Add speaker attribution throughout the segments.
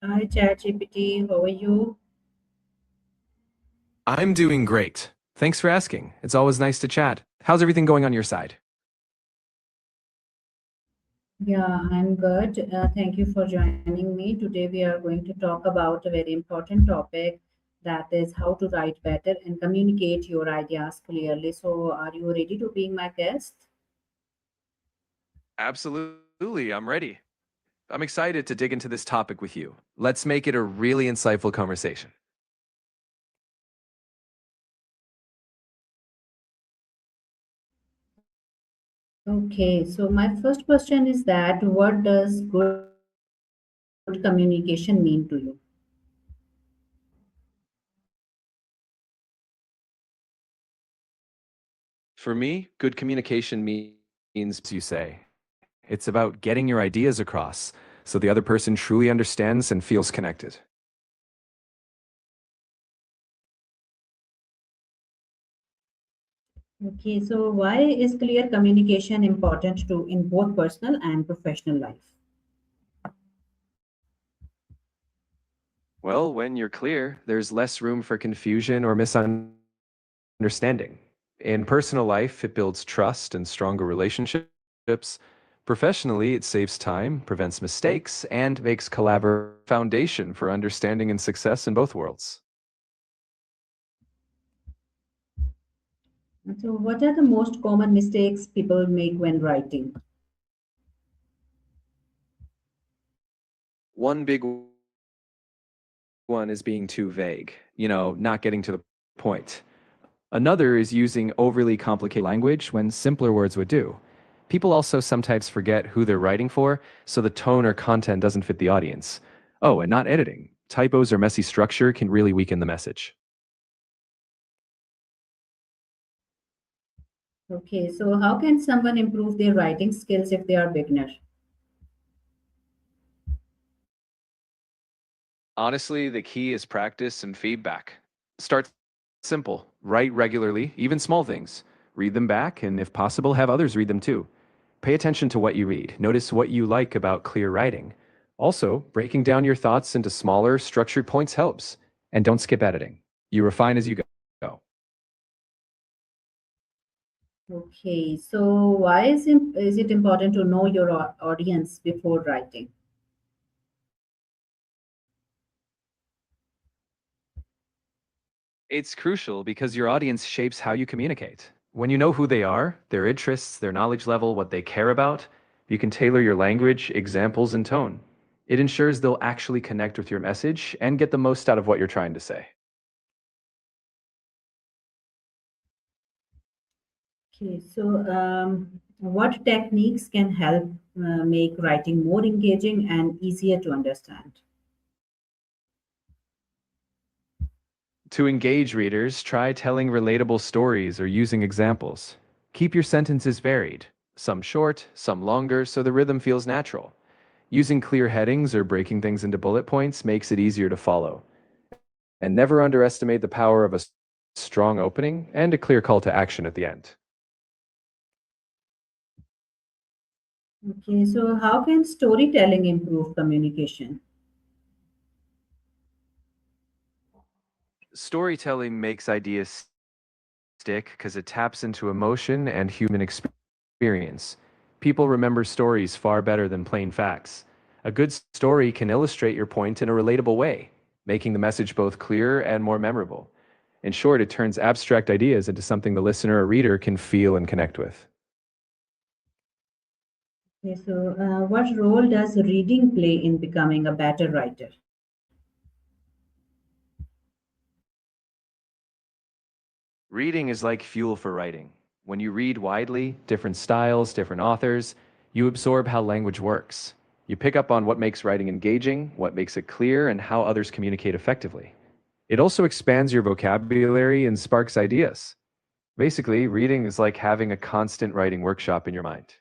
Speaker 1: Hi, ChatGPT. How are you?
Speaker 2: I'm doing great. Thanks for asking. It's always nice to chat. How's everything going on your side?
Speaker 1: Yeah, I'm good. Thank you for joining me. Today, we are going to talk about a very important topic that is how to write better and communicate your ideas clearly. So, are you ready to be my guest?
Speaker 2: Absolutely, I'm ready. I'm excited to dig into this topic with you. Let's make it a really insightful conversation.
Speaker 1: Okay, so my first question is that what does good communication mean to you?
Speaker 2: For me, good communication means you say. It's about getting your ideas across so the other person truly understands and feels connected.
Speaker 1: Okay, so why is clear communication important to in both personal and professional life?
Speaker 2: Well, when you're clear, there's less room for confusion or misunderstanding. In personal life, it builds trust and stronger relationships. Professionally, it saves time, prevents mistakes, and makes collaboration foundation for understanding and success in both worlds.
Speaker 1: So, what are the most common mistakes people make when writing?
Speaker 2: One big one is being too vague, not getting to the point. Another is using overly complicated language when simpler words would do. People also sometimes forget who they're writing for, so the tone or content doesn't fit the audience. Oh, and not editing. Typos or messy structure can really weaken the message.
Speaker 1: Okay, so how can someone improve their writing skills if they are beginner?
Speaker 2: Honestly, the key is practice and feedback. Start simple, write regularly, even small things. Read them back, and if possible, have others read them too. Pay attention to what you read. Notice what you like about clear writing. Also, breaking down your thoughts into smaller, structured points helps. And don't skip editing. You refine as you go.
Speaker 1: Okay, so why is it important to know your audience before writing?
Speaker 2: It's crucial because your audience shapes how you communicate. When you know who they are, their interests, their knowledge level, what they care about, you can tailor your language, examples, and tone. It ensures they'll actually connect with your message and get the most out of what you're trying to say.
Speaker 1: Okay, so what techniques can help make writing more engaging and easier to understand?
Speaker 2: To engage readers, try telling relatable stories or using examples. Keep your sentences varied, some short, some longer, so the rhythm feels natural. Using clear headings or breaking things into bullet points makes it easier to follow. And never underestimate the power of a strong opening and a clear call to action at the end.
Speaker 1: Okay, so how can storytelling improve communication?
Speaker 2: Storytelling makes ideas stick because it taps into emotion and human experience. People remember stories far better than plain facts. A good story can illustrate your point in a relatable way, making the message both clearer and more memorable. In short, it turns abstract ideas into something the listener or reader can feel and connect with.
Speaker 1: Okay, so what role does reading play in becoming a better writer?
Speaker 2: Reading is like fuel for writing. When you read widely, different styles, different authors, you absorb how language works. You pick up on what makes writing engaging, what makes it clear, and how others communicate effectively. It also expands your vocabulary and sparks ideas. Basically, reading is like having a constant writing workshop in your mind.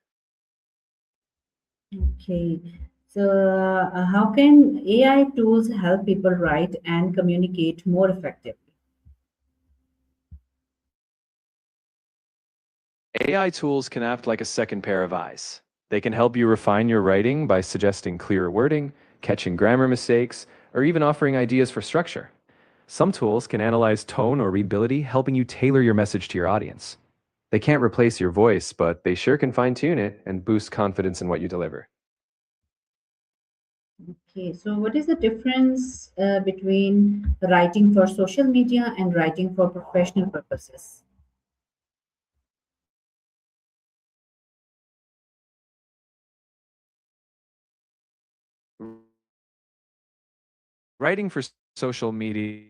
Speaker 1: Okay, so how can AI tools help people write and communicate more effectively?
Speaker 2: AI tools can act like a second pair of eyes. They can help you refine your writing by suggesting clearer wording, catching grammar mistakes, or even offering ideas for structure. Some tools can analyze tone or readability, helping you tailor your message to your audience. They can't replace your voice, but they sure can fine tune it and boost confidence in what you deliver.
Speaker 1: Okay, so what is the difference between writing for social media and writing for professional purposes?
Speaker 2: Writing for social media,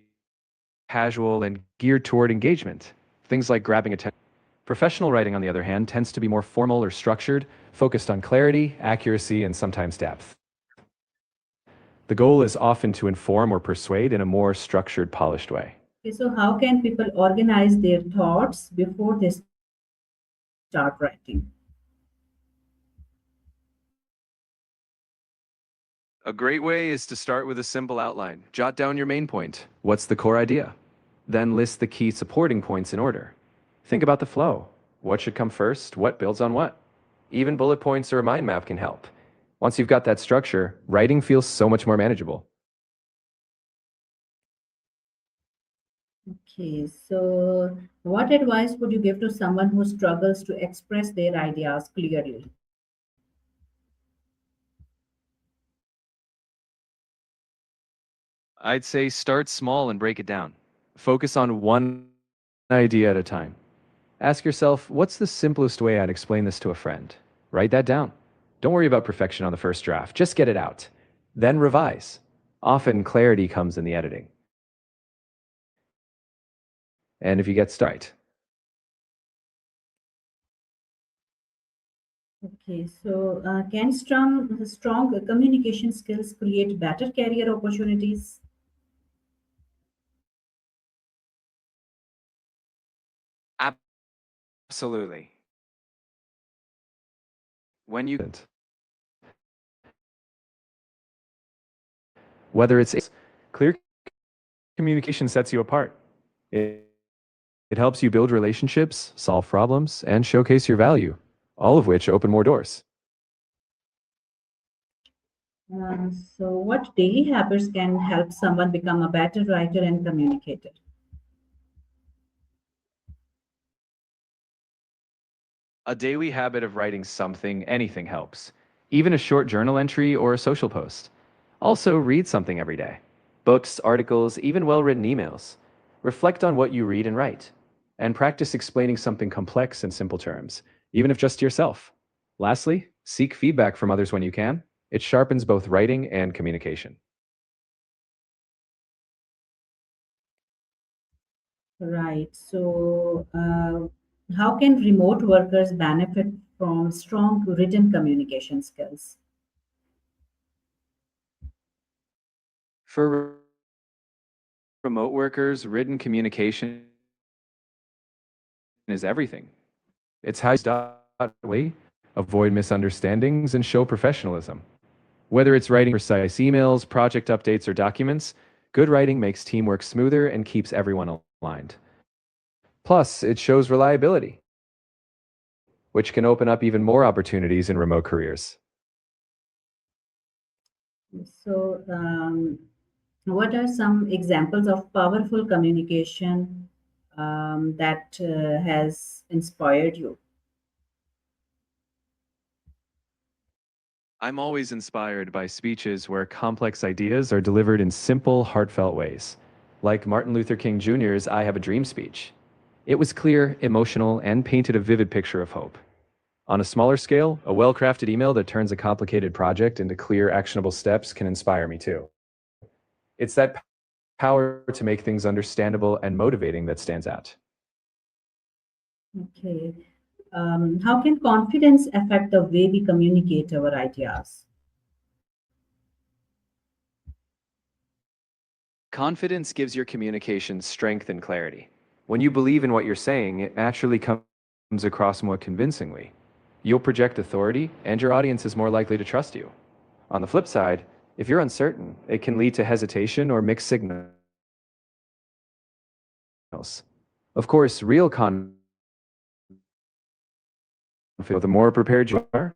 Speaker 2: casual and geared toward engagement, things like grabbing attention. Professional writing, on the other hand, tends to be more formal or structured, focused on clarity, accuracy, and sometimes depth. The goal is often to inform or persuade in a more structured, polished way.
Speaker 1: Okay, so how can people organize their thoughts before they start writing?
Speaker 2: A great way is to start with a simple outline. Jot down your main point. What's the core idea? Then list the key supporting points in order. Think about the flow. What should come first? What builds on what? Even bullet points or a mind map can help. Once you've got that structure, writing feels so much more manageable.
Speaker 1: Okay, so what advice would you give to someone who struggles to express their ideas clearly?
Speaker 2: I'd say start small and break it down. Focus on one idea at a time. Ask yourself, what's the simplest way I'd explain this to a friend? Write that down. Don't worry about perfection on the first draft, just get it out. Then revise. Often clarity comes in the editing. And if you get started,
Speaker 1: Okay, so can strong communication skills create better career opportunities?
Speaker 2: absolutely. When you whether it's clear communication sets you apart. It helps you build relationships, solve problems, and showcase your value, all of which open more doors.
Speaker 1: So, what daily habits can help someone become a better writer and communicator?
Speaker 2: A daily habit of writing something, anything helps. Even a short journal entry or a social post. Also, read something every day. Books, articles, even well written emails. Reflect on what you read and write. And practice explaining something complex in simple terms, even if just to yourself. Lastly, seek feedback from others when you can. It sharpens both writing and communication.
Speaker 1: Right. So, how can remote workers benefit from strong written communication skills?
Speaker 2: For remote workers, written communication is everything. It's how you start way, avoid misunderstandings, and show professionalism. Whether it's writing precise emails, project updates, or documents, good writing makes teamwork smoother and keeps everyone aligned. Plus, it shows reliability, which can open up even more opportunities in remote careers.
Speaker 1: So, what are some examples of powerful communication that has inspired you?
Speaker 2: I'm always inspired by speeches where complex ideas are delivered in simple, heartfelt ways, like Martin Luther King Jr.'s I Have a Dream speech. It was clear, emotional, and painted a vivid picture of hope. On a smaller scale, a well crafted email that turns a complicated project into clear, actionable steps can inspire me too. It's that power to make things understandable and motivating that stands out.
Speaker 1: Okay. How can confidence affect the way we communicate our ideas?
Speaker 2: Confidence gives your communication strength and clarity. When you believe in what you're saying, it naturally comes across more convincingly. You'll project authority, and your audience is more likely to trust you. On the flip side, if you're uncertain, it can lead to hesitation or mixed signals. Of course, real confidence, the more prepared you are,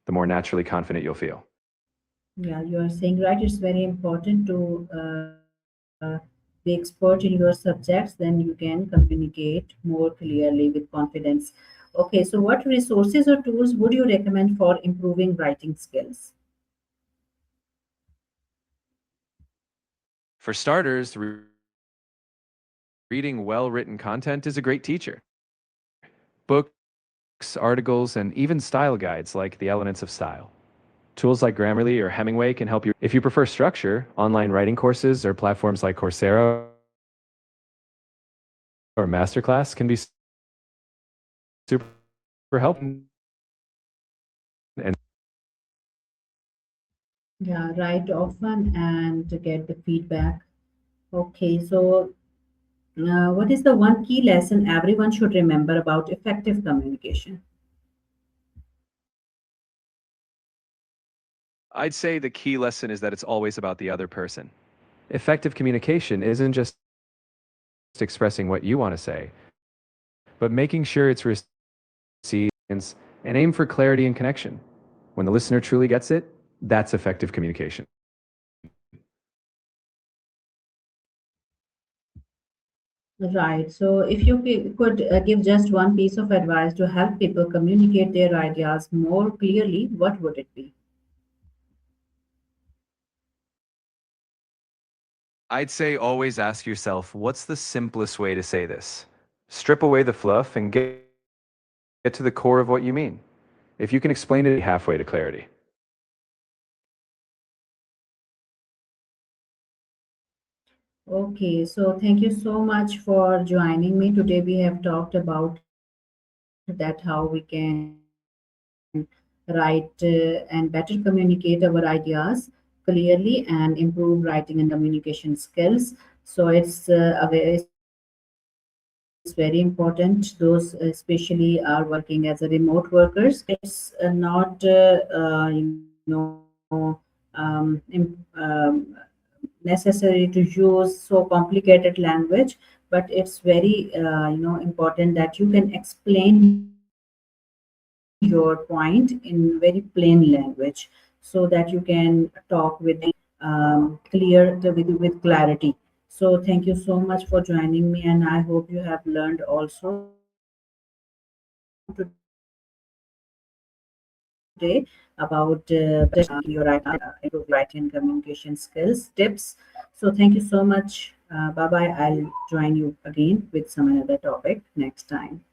Speaker 2: the more naturally confident you'll feel.
Speaker 1: Yeah, you are saying right. It's very important to be expert in your subjects. Then you can communicate more clearly with confidence. Okay, so what resources or tools would you recommend for improving writing skills?
Speaker 2: For starters, reading well written content is a great teacher. Books, articles, and even style guides like The Elements of Style. Tools like Grammarly or Hemingway can help you. If you prefer structure, online writing courses or platforms like Coursera or Masterclass can be super helpful for beginners. And
Speaker 1: Yeah, write often and get the feedback. Okay, so what is the one key lesson everyone should remember about effective communication?
Speaker 2: I'd say the key lesson is that it's always about the other person. Effective communication isn't just expressing what you want to say, but making sure it's received and aim for clarity and connection. When the listener truly gets it, that's effective communication.
Speaker 1: Right. So, if you could give just one piece of advice to help people communicate their ideas more clearly, what would it be?
Speaker 2: I'd say always ask yourself, what's the simplest way to say this? Strip away the fluff and get to the core of what you mean. If you can explain it, halfway to clarity.
Speaker 1: Okay, so thank you so much for joining me. Today we have talked about that how we can write and better communicate our ideas clearly and improve writing and communication skills. So it's very important. Those especially are working as a remote workers. It's not necessary to use so complicated language, but it's very important that you can explain your point in very plain language so that you can talk with with clarity. So thank you so much for joining me, and I hope you have learned also today about better communicating your ideas and improve writing and communication skills tips. So thank you so much. Bye bye. I'll join you again with some another topic next time.